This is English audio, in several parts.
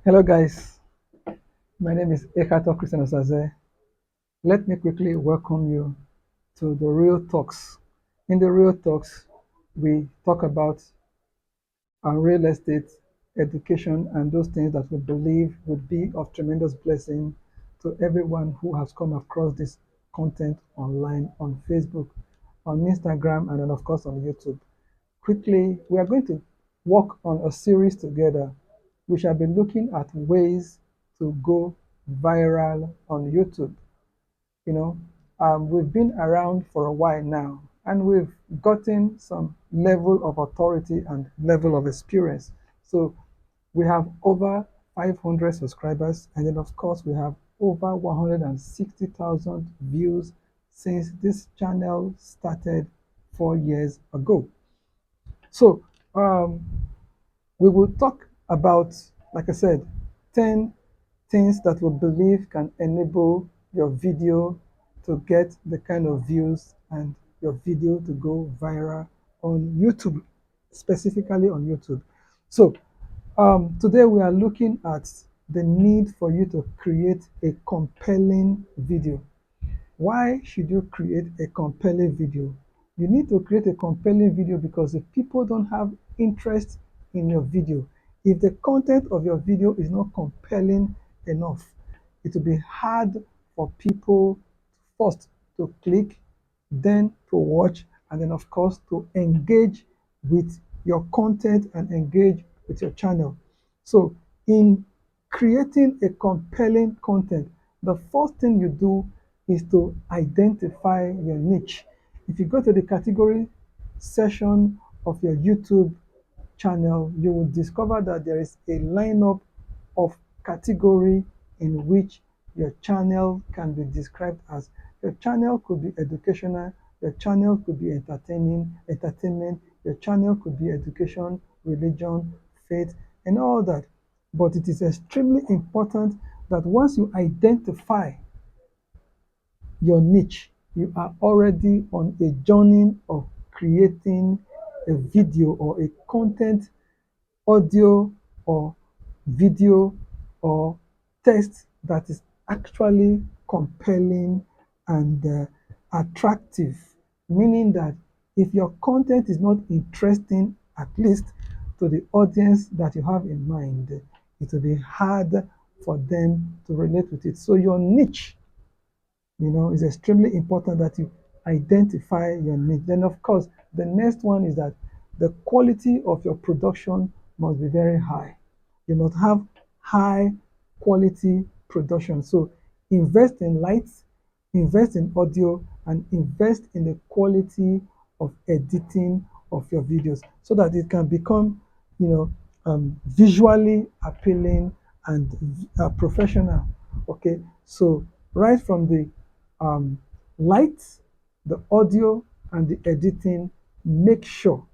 Hello, guys. My name is Ekato Christian Osaze. Let me quickly welcome you to the Real Talks. In the Real Talks, we talk about our real estate, education, and those things that we believe would be of tremendous blessing to everyone who has come across this content online on Facebook, on Instagram, and then, of course, on YouTube. Quickly, we are going to work on a series together. We shall be looking at ways to go viral on YouTube. You know, we've been around for a while now, and we've gotten some level of authority and level of experience. So we have over 500 subscribers, and then of course we have over 160,000 views since this channel started 4 years ago. So um, we will talk about, like I said, 10 things that we believe can enable your video to get the kind of views and your video to go viral on YouTube, specifically on YouTube. So today we are looking at the need for you to create a compelling video. Why should you create a compelling video? You need to create a compelling video because if people don't have interest in your video, if the content of your video is not compelling enough, it will be hard for people first to click, then to watch, and then of course to engage with your content and engage with your channel. So in creating a compelling content, the first thing you do is to identify your niche. If you go to the category section of your YouTube channel, you will discover that there is a lineup of category in which your channel can be described as. Your channel could be educational, your channel could be entertainment, your channel could be education, religion, faith, and all that. But it is extremely important that once you identify your niche, you are already on a journey of creating a video or a content, audio or video or text that is actually compelling and attractive. Meaning that if your content is not interesting, at least to the audience that you have in mind, it will be hard for them to relate with it. So your niche, it's extremely important that you identify your niche. Then, of course, the next one is that the quality of your production must be very high. You must have high quality production. So, invest in lights, invest in audio, and invest in the quality of editing of your videos so that it can become, visually appealing and professional. Okay, so right from the um, lights, the audio, and the editing, make sure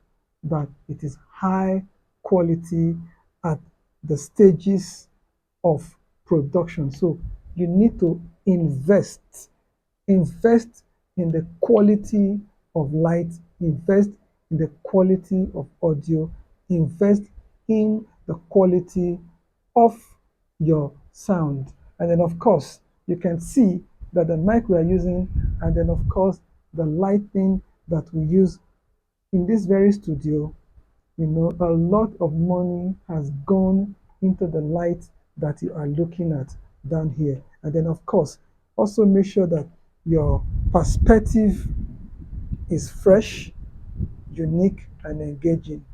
that it is high quality at the stages of production. So you need to invest in the quality of light, invest in the quality of audio, invest in the quality of your sound. And then, of course, you can see that the mic we are using, and then, of course, the lighting that we use in this very studio, a lot of money has gone into the light that you are looking at down here. And then, of course, also make sure that your perspective is fresh, unique, and engaging.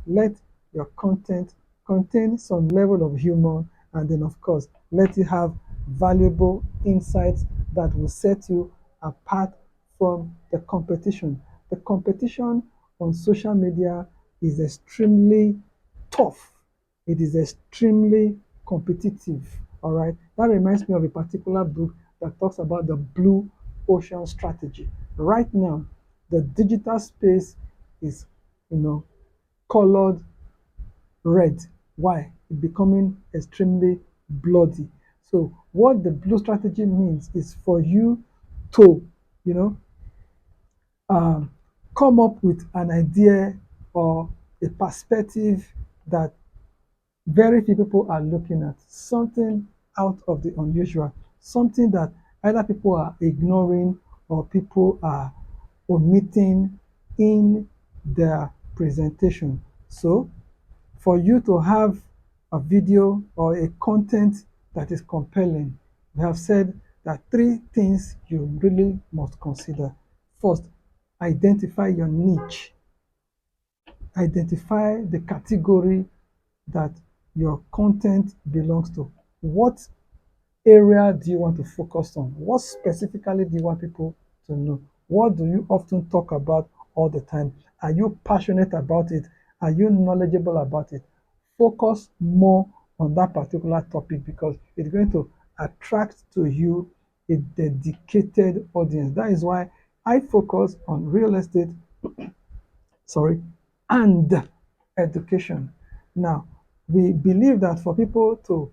Let your content contain some level of humor, and then, of course, let it have valuable insights that will set you apart from the competition. The competition on social media is extremely tough. It is extremely competitive. All right. That reminds me of a particular book that talks about the blue ocean strategy. Right now, the digital space is, colored red. Why? It's becoming extremely bloody. So what the blue strategy means is for you to, you know, um, come up with an idea or a perspective that very few people are looking at, something out of the unusual, something that either people are ignoring or people are omitting in their presentation. So for you to have a video or a content that is compelling, we have said that three things you really must consider. First, identify your niche. Identify the category that your content belongs to. What area do you want to focus on? What specifically do you want people to know? What do you often talk about all the time? Are you passionate about it? Are you knowledgeable about it? Focus more on that particular topic because it's going to attract to you a dedicated audience. That is why I focus on real estate, sorry, and education. Now, we believe that for people to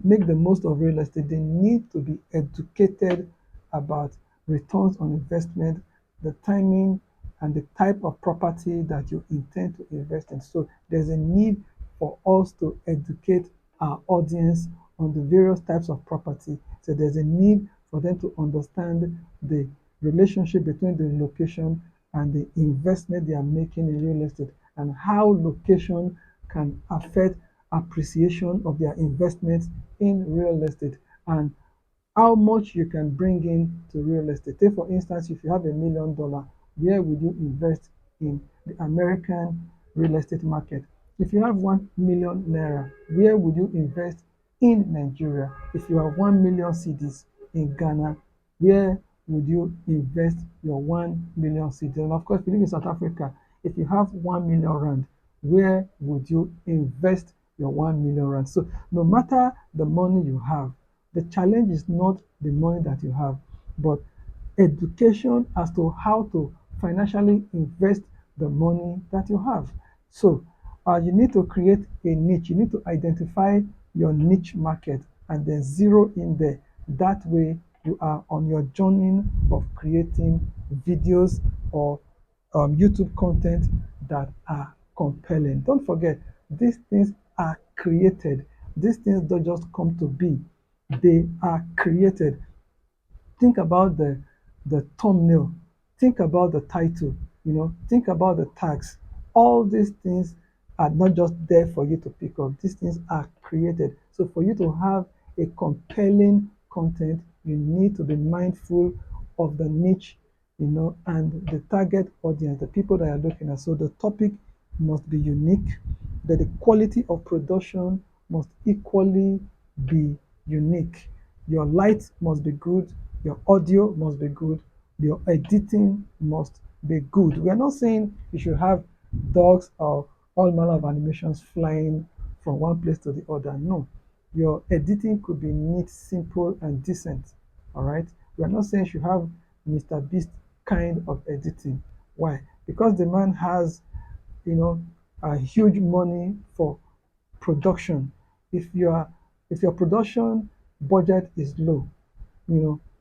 make the most of real estate, they need to be educated about returns on investment, the timing, and the type of property that you intend to invest in. So there's a need for us to educate our audience on the various types of property. So there's a need for them to understand the relationship between the location and the investment they are making in real estate and how location can affect appreciation of their investments in real estate and how much you can bring in to real estate. Take for instance, if you have $1 million, where would you invest in the American real estate market? If you have 1 million naira, where would you invest in Nigeria? If you have 1 million cedis in Ghana, where would you invest your 1 million cedis? And of course, if you live in South Africa, if you have 1 million rand, where would you invest your 1 million rand? So no matter the money you have, the challenge is not the money that you have, but education as to how to financially invest the money that you have. So you need to create a niche. You need to identify your niche market and then zero in there. That way, you are on your journey of creating videos or YouTube content that are compelling. Don't forget, these things are created. These things don't just come to be. They are created. Think about the thumbnail, think about the title, think about the tags. All these things are not just there for you to pick up. These things are created. So for you to have a compelling content, you need to be mindful of the niche, and the target audience, the people that you're looking at. So the topic must be unique, that the quality of production must equally be unique. Your light must be good, your audio must be good, your editing must be good. We are not saying you should have dogs or all manner of animations flying from one place to the other. No, your editing could be neat, simple, and decent. All right. We are not saying you should have Mr. Beast kind of editing. Why? Because the man has, you know, a huge money for production. If you are, if your production budget is low,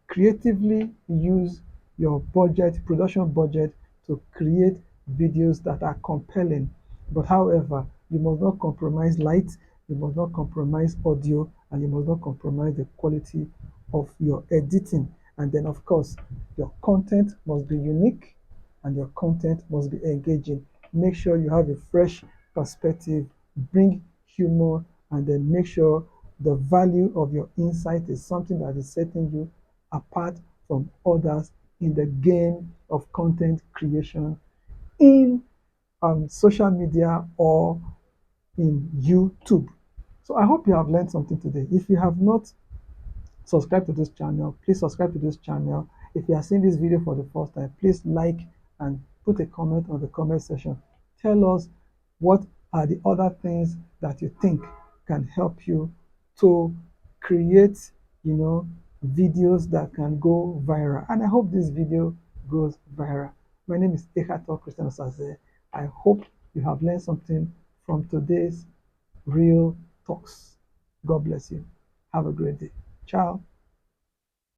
creatively use your production budget to create videos that are compelling. But however, you must not compromise light, you must not compromise audio, and you must not compromise the quality of your editing. And then, of course, your content must be unique and your content must be engaging. Make sure you have a fresh perspective, bring humor, and then make sure the value of your insight is something that is setting you apart from others in the game of content creation in social media or in YouTube. So I hope you have learned something today. If you have not subscribed to this channel, please subscribe to this channel. If you are seeing this video for the first time, please like and put a comment on the comment section. Tell us what are the other things that you think can help you to create, videos that can go viral. And I hope this video goes viral. My name is Ekato Christian Osaze. I hope you have learned something from today's Real Talks. God bless you. Have a great day. Ciao.